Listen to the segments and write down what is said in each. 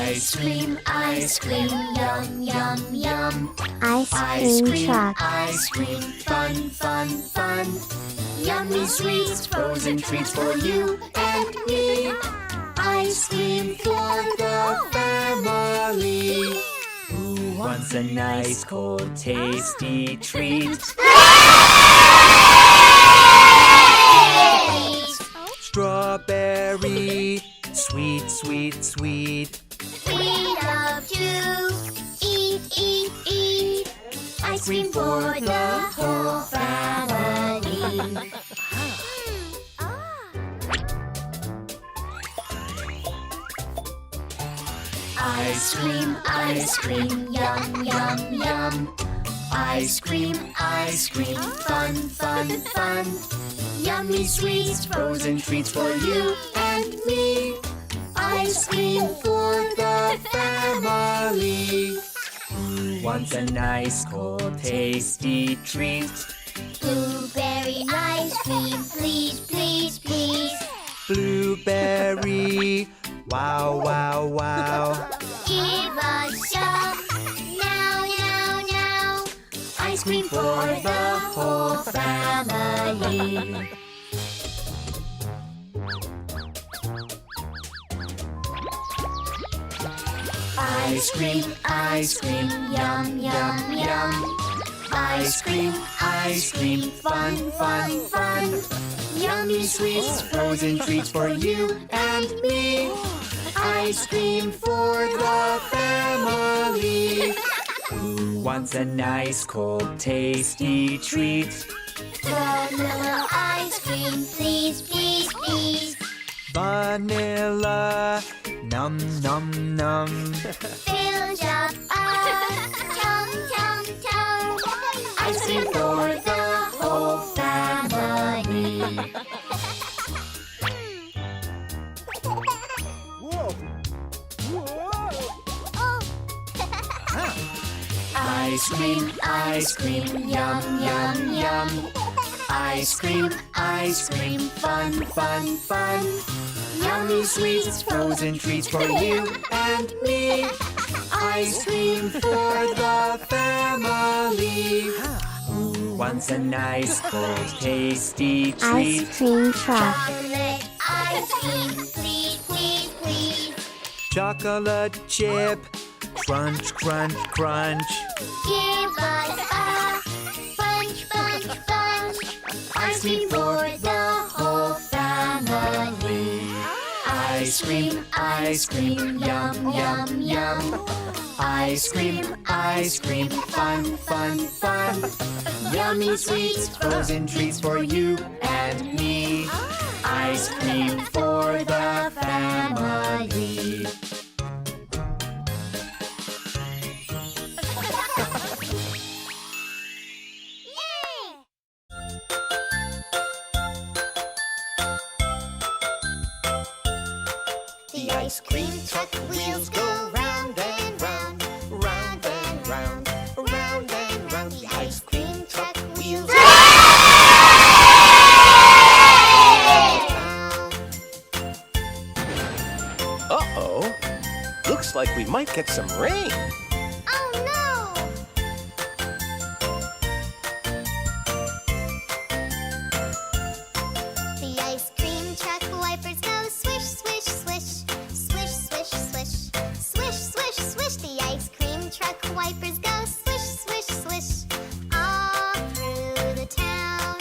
Ice cream, yum, yum, yum. Ice cream truck. Ice cream, fun, fun, fun. Yummy sweets, frozen treats for you and me. Ice cream for the family. Who wants a nice, cold, tasty treat? Strawberry, sweet, sweet, sweet. We love to eat, eat, eat. Ice cream for the whole family. Ice cream, yum, yum, yum. Ice cream, fun, fun, fun. Yummy sweets, frozen treats for you and me. Ice cream for the family. Who wants a nice, cold, tasty treat? Blueberry ice cream, please, please, please. Blueberry, wow, wow, wow. Give us some now, now, now. Ice cream for the whole family. Ice cream, yum, yum, yum. Ice cream, fun, fun, fun. Yummy sweets, frozen treats for you and me. Ice cream for the family. Who wants a nice, cold, tasty treat? Vanilla ice cream, please, please, please. Vanilla, num, num, num. Fills up our tum, tum, tum. Ice cream for the whole family. Ice cream, yum, yum, yum. Ice cream, fun, fun, fun. Yummy sweets, frozen treats for you and me. Ice cream for the family. Who wants a nice, cold, tasty treat? Ice cream truck. Chocolate ice cream, please, please, please. Chocolate chip, crunch, crunch, crunch. Give us a bunch, bunch, bunch. Ice cream for the whole family. Ice cream, yum, yum, yum. Ice cream, fun, fun, fun. Yummy sweets, frozen treats for you and me. Ice cream for the family. The ice cream truck wheels go round and round, round and round, round and round. The ice cream truck wheels go Uh-oh. Looks like we might get some rain. Oh no! The ice cream truck wipers go swish, swish, swish, swish, swish, swish, swish, swish, swish. The ice cream truck wipers go swish, swish, swish, all through the town.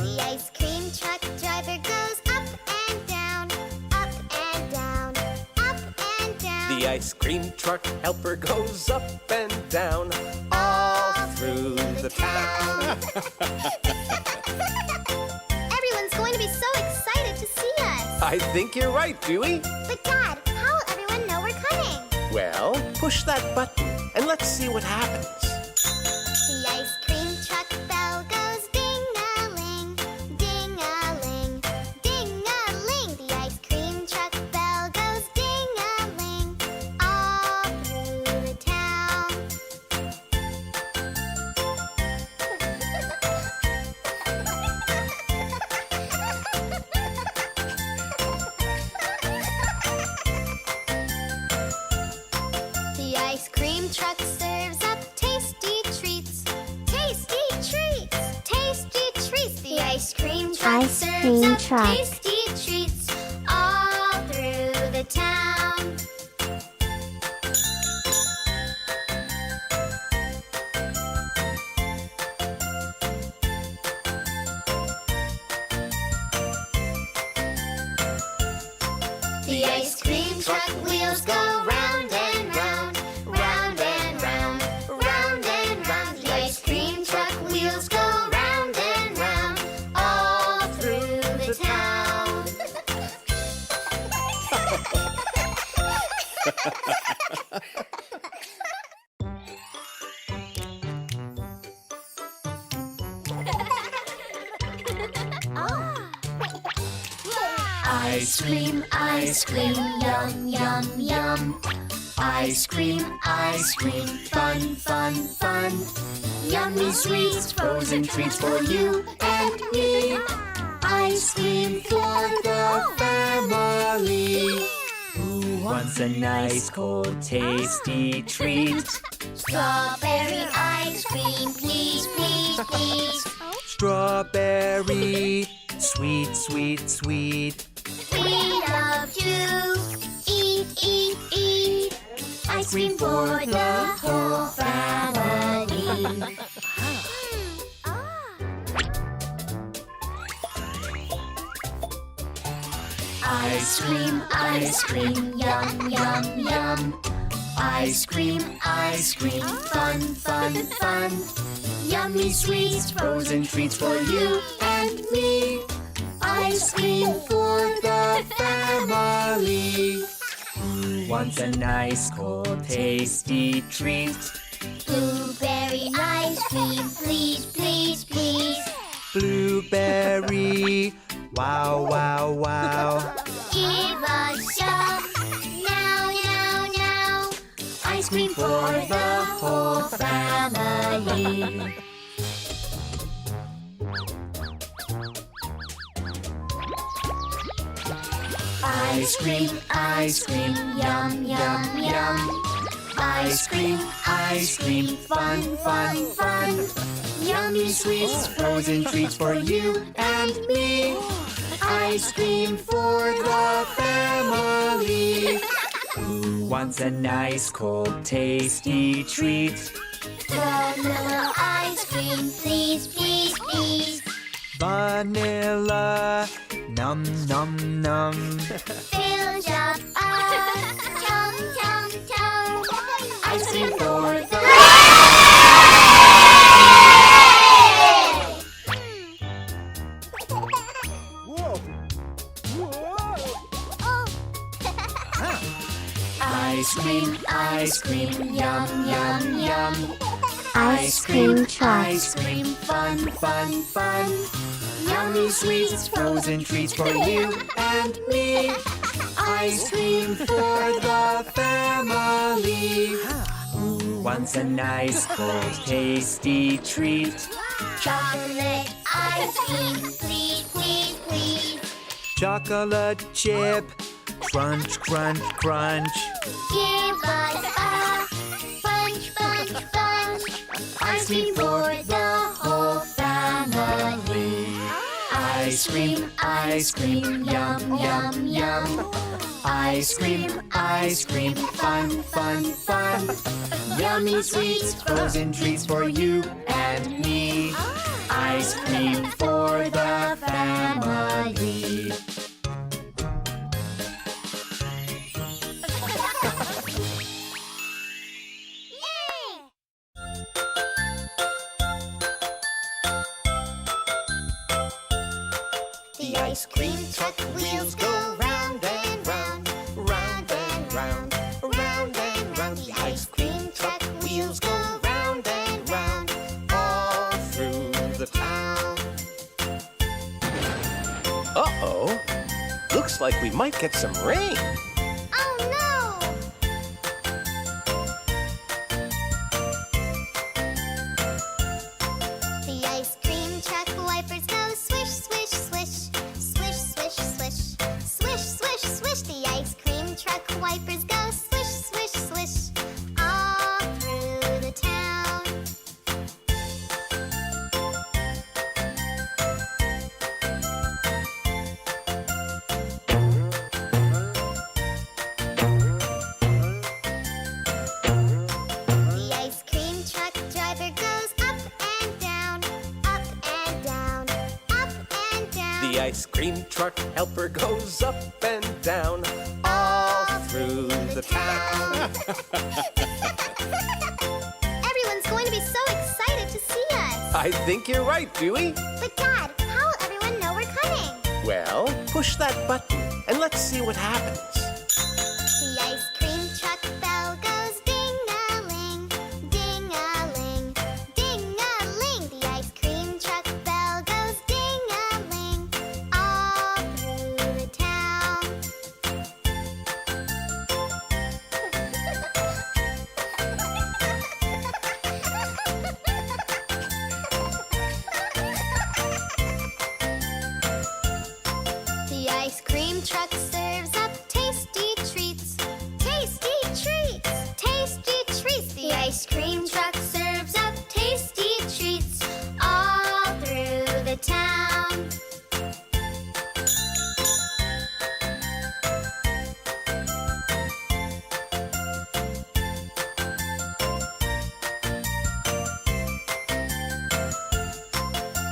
The ice cream truck driver goes up and down, up and down, up and down. The ice cream truck helper goes up and down, all through the town. Everyone's going to be so excited to see us. I think you're right, Dewey. But Dad, how will everyone know we're coming? Well, push that button and let's see what happens. The ice cream truck bell goes ding-a-ling, ding-a-ling, ding-a-ling. The ice cream truck bell goes ding-a-ling, all through the town. ice cream truck Ice serves cream up truck. tasty treats all through the town. The ice cream truck wheels go round and round, round and round, round and round. The ice cream truck wheels go round and round, all through the town. Ice cream, yum, yum, yum. Ice cream, fun, fun, fun. Yummy sweets, frozen treats for you and me. Ice cream for the family. Who wants a nice, cold, tasty treat? Strawberry ice cream, please, please, please. Strawberry, sweet, sweet, sweet. We love to eat, eat, eat. Ice cream for the whole family. Ice cream, yum, yum, yum. Ice cream, fun, fun, fun. Yummy sweets, frozen treats for you and me. Ice cream for the family. Who wants a nice, cold, tasty treat? Blueberry ice cream, please, please, please. Blueberry, wow, wow, wow. Give us some now, now, now. Ice cream for the whole family. Ice cream, yum, yum, yum. Ice cream, fun, fun, fun. Yummy sweets, frozen treats for you and me. Ice cream for the family. Who wants a nice, cold, tasty treat? Vanilla ice cream, please, please, please. Vanilla, num, num, num. Fills up a tum, tum, tum. Ice cream for the Ice cream, yum, yum, yum. Ice cream truck. Ice cream, fun, fun, fun. Yummy sweets, frozen treats for you and me. Ice cream for the family. Who wants a nice, cold, tasty treat? Chocolate ice cream, please, please, please. Chocolate chip, crunch, crunch, crunch. Give us a bunch, bunch, bunch. Ice cream for the whole family. Ice cream, yum, yum, yum. Ice cream, fun, fun, fun. Yummy sweets, frozen treats for you and me. Ice cream for the family. The ice cream truck wheels go round and round, round and round, round and round. The ice cream truck wheels go round and round, All through the town. Uh-oh. Looks like we might get some rain. oh no! The ice cream truck wipers go swish, swish, swish, swish, swish, swish, swish, swish, swish. The ice cream truck wipers go swish, swish, swish, all through the town. The ice cream truck helper goes up and down, all through the town. Everyone's going to be so excited to see us. I think you're right, Dewey. But Dad, how will everyone know we're coming? Well, push that button and let's see what happens. The ice cream truck bell goes ding-a-ling, ding-a-ling, ding-a-ling. The ice cream truck bell goes ding-a-ling, all through the town. The ice cream truck serves up tasty treats. Tasty treats! Tasty treats! The ice cream truck serves up tasty treats all through the town.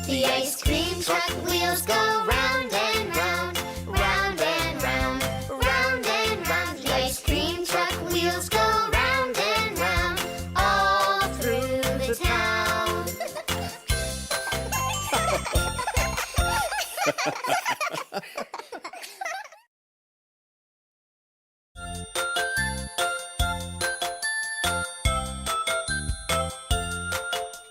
The ice cream truck wheels go round and round, round and round, round and round. The ice cream truck wheels go round and round, all through the town.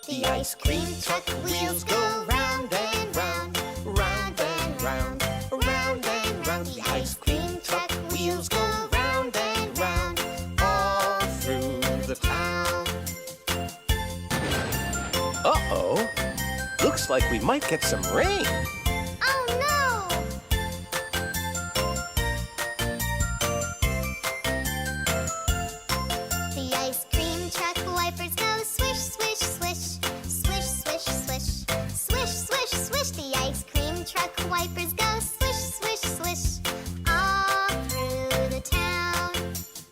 The ice cream truck wheels go round and round, round and round, round and round. The ice cream truck wheels go round and round, All through the town. Uh-oh. Looks like we might get some rain. oh no! The ice cream truck wipers go swish, swish, swish, swish, swish, swish, swish, swish, swish. The ice cream truck wipers go swish, swish, swish, all through the town.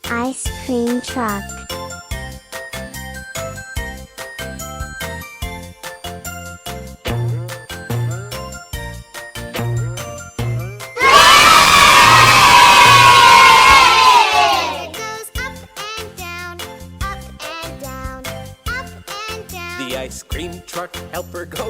Ice cream truck. It goes up and down, up and down, up and down. The ice cream truck helper goes